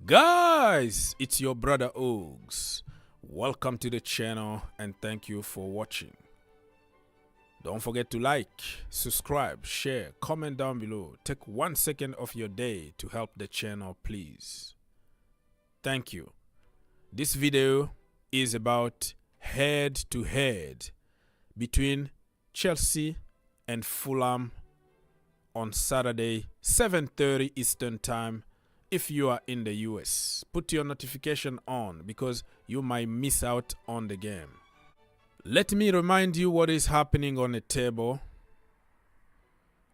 Guys, it's your brother Ogs. Welcome to the channel and thank you for watching. Don't forget to like, subscribe, share, comment down below. Take 1 second of your day to help the channel, please. Thank you. This video is about head-to-head between Chelsea and Fulham on Saturday, 7:30 Eastern Time. If you are in the US, put your notification on because you might miss out on the game. Let me remind you what is happening on the table.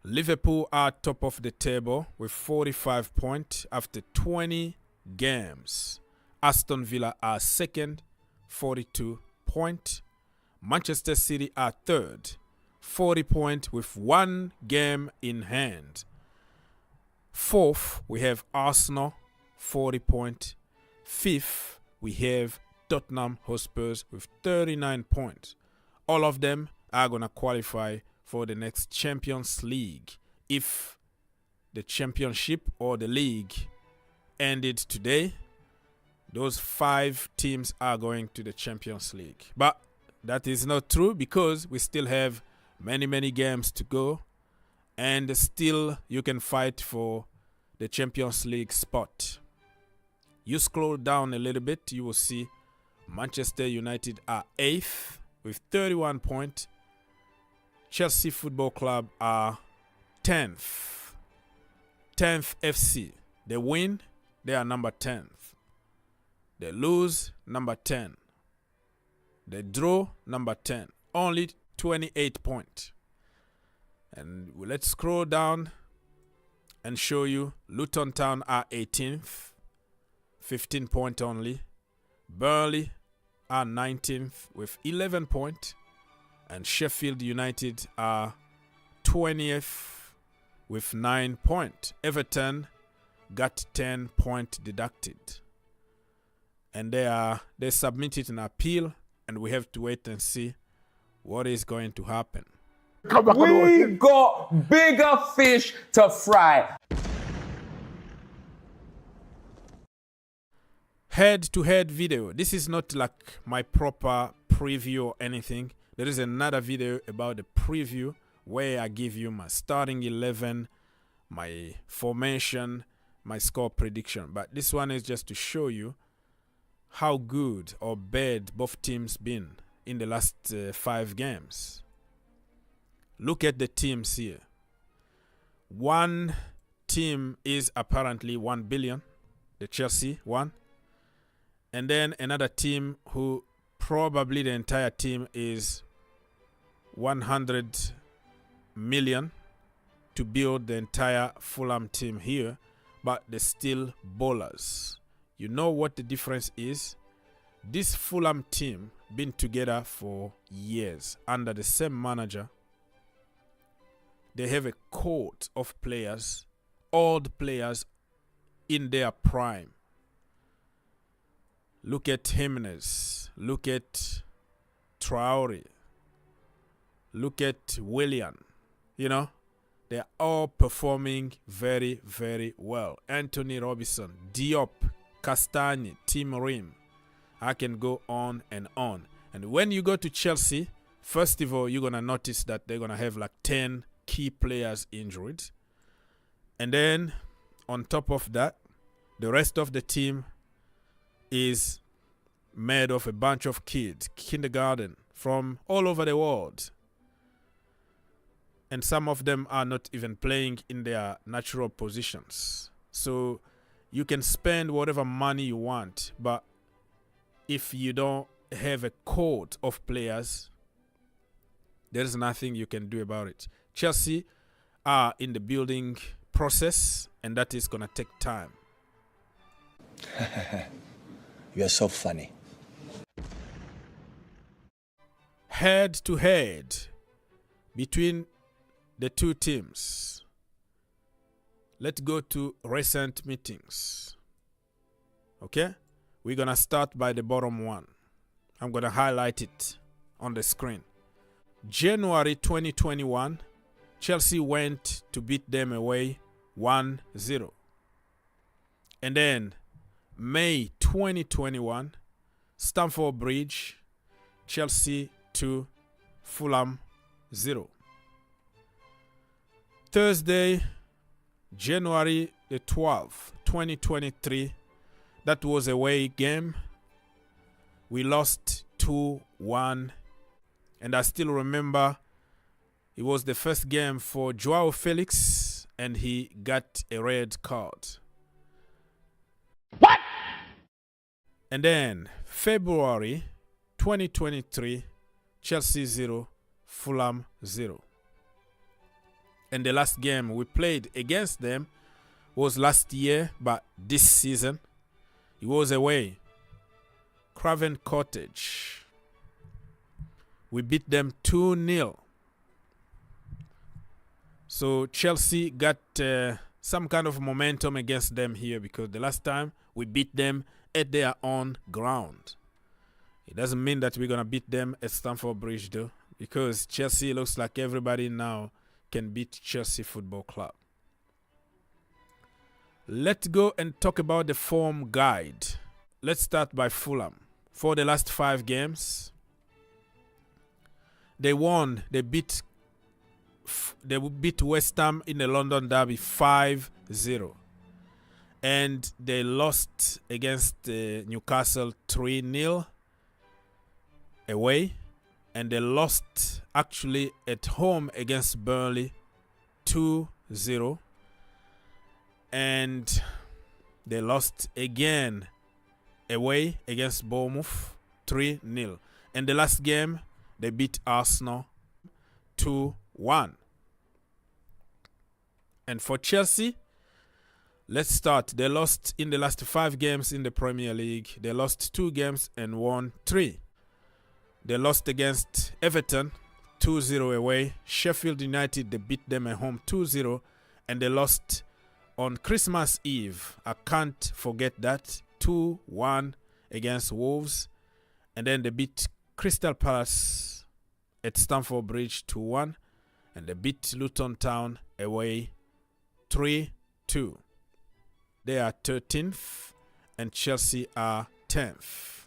Liverpool are top of the table with 45 points after 20 games. Aston Villa are second, 42 points. Manchester City are third, 40 points with 1 game in hand. Fourth, we have Arsenal, 40 points. Fifth, we have Tottenham Hotspurs with 39 points. All of them are going to qualify for the next Champions League. If the championship or the league ended today, those 5 teams are going to the Champions League. But that is not true because we still have many games to go. And still, you can fight for the Champions League spot. You scroll down a little bit, you will see Manchester United are 8th with 31 points. Chelsea Football Club are 10th. 10th FC. They win, they are number 10th. They lose, number 10. They draw, number 10. Only 28 points. And let's scroll down and show you Luton Town are 18th, 15 points only. Burnley are 19th with 11 points. And Sheffield United are 20th with 9 points. Everton got 10 points deducted. And they submitted an appeal, and we have to wait and see what is going to happen. We got bigger fish to fry. Head-to-head video. This is not like my proper preview or anything. There is another video about the preview where I give you my starting 11, my formation, my score prediction. But this one is just to show you how good or bad both teams been in the last 5 games. Look at the teams here. One team is apparently 1 billion, the Chelsea one. And then another team who probably the entire team is 100 million to build the entire Fulham team here. But they're still ballers. You know what the difference is? This Fulham team been together for years under the same manager. They have a cohort of players, old players in their prime. Look at Jimenez. Look at Traore. Look at Willian. You know, they're all performing very well. Anthony Robinson, Diop, Castagne, Tim Rim. I can go on and on. And when you go to Chelsea, first of all, you're going to notice that they're going to have like 10 key players injured. And then on top of that, the rest of the team is made of a bunch of kids, kindergarten, from all over the world. And some of them are not even playing in their natural positions. So you can spend whatever money you want, but if you don't have a cohort of players, there's nothing you can do about it. Chelsea are in the building process, and that is going to take time. You are so funny. Head-to-head between the two teams. Let's go to recent meetings. Okay? We're going to start by the bottom one. I'm going to highlight it on the screen. January 2021, Chelsea went to beat them away 1-0. And then May 2021, Stamford Bridge, Chelsea 2, Fulham 0. Thursday, January the 12th, 2023, that was a away game. We lost 2-1, and I still remember it was the first game for Joao Felix, and he got a red card. What? And then February 2023, Chelsea 0, Fulham 0. And the last game we played against them was last year, but this season it was away. Craven Cottage. We beat them 2-0. So Chelsea got some kind of momentum against them here, because the last time we beat them at their own ground. It doesn't mean that we're going to beat them at Stamford Bridge though, because Chelsea looks like everybody now can beat Chelsea Football Club. Let's go and talk about the form guide. Let's start by Fulham. For the last 5 games, they won. They beat West Ham in the London Derby 5-0. And they lost against Newcastle 3-0 away. And they lost actually at home against Burnley 2-0. And they lost again away against Bournemouth 3-0. And the last game, they beat Arsenal 2-1. And for Chelsea, let's start. They lost in the last 5 games in the Premier League. They lost 2 games and won 3. They lost against Everton 2-0 away. Sheffield United, they beat them at home 2-0. And they lost on Christmas Eve. I can't forget that. 2-1 against Wolves. And then they beat Crystal Palace at Stamford Bridge 2-1. And they beat Luton Town away 3-2. They are 13th and Chelsea are 10th.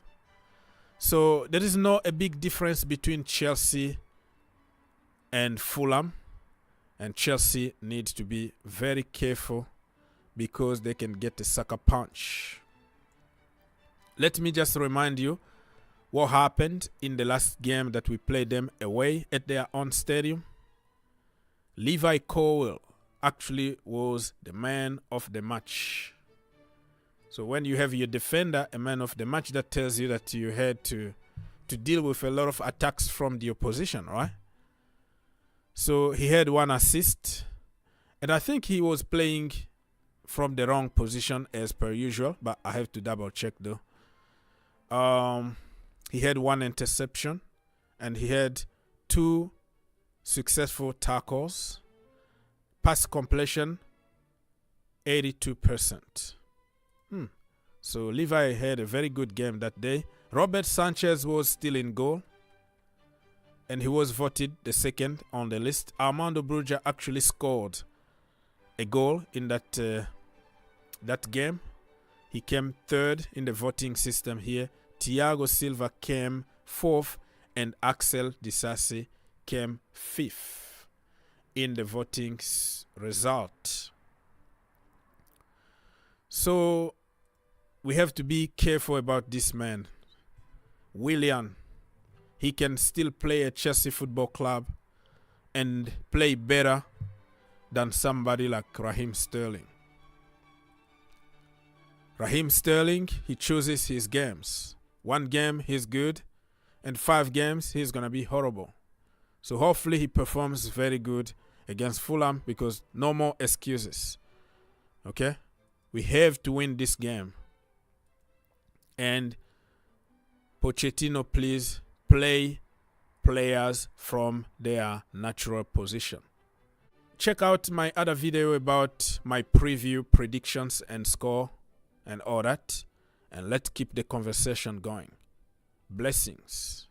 So there is not a big difference between Chelsea and Fulham. And Chelsea needs to be very careful because they can get a sucker punch. Let me just remind you what happened in the last game that we played them away at their own stadium. Levi Colwill actually was the man of the match. So when you have your defender, a man of the match, that tells you that you had to deal with a lot of attacks from the opposition, right? So he had 1 assist. And I think he was playing from the wrong position as per usual, but I have to double check though. He had 1 interception and he had 2 successful tackles. Pass completion 82%. So Levi had a very good game that day. Robert Sanchez was still in goal, and he was voted the second on the list. Armando Broja actually scored a goal in that game. He came 3rd in the voting system here. Thiago Silva came 4th, and Axel Disasi came 5th in the voting result. So we have to be careful about this man. Willian, he can still play at Chelsea Football Club and play better than somebody like Raheem Sterling. Raheem Sterling, he chooses his games. 1 game, he's good, and 5 games, he's going to be horrible. So hopefully he performs very good against Fulham, because no more excuses. Okay? We have to win this game. And Pochettino, please play players from their natural position. Check out my other video about my preview, predictions, and score, and all that. And let's keep the conversation going. Blessings.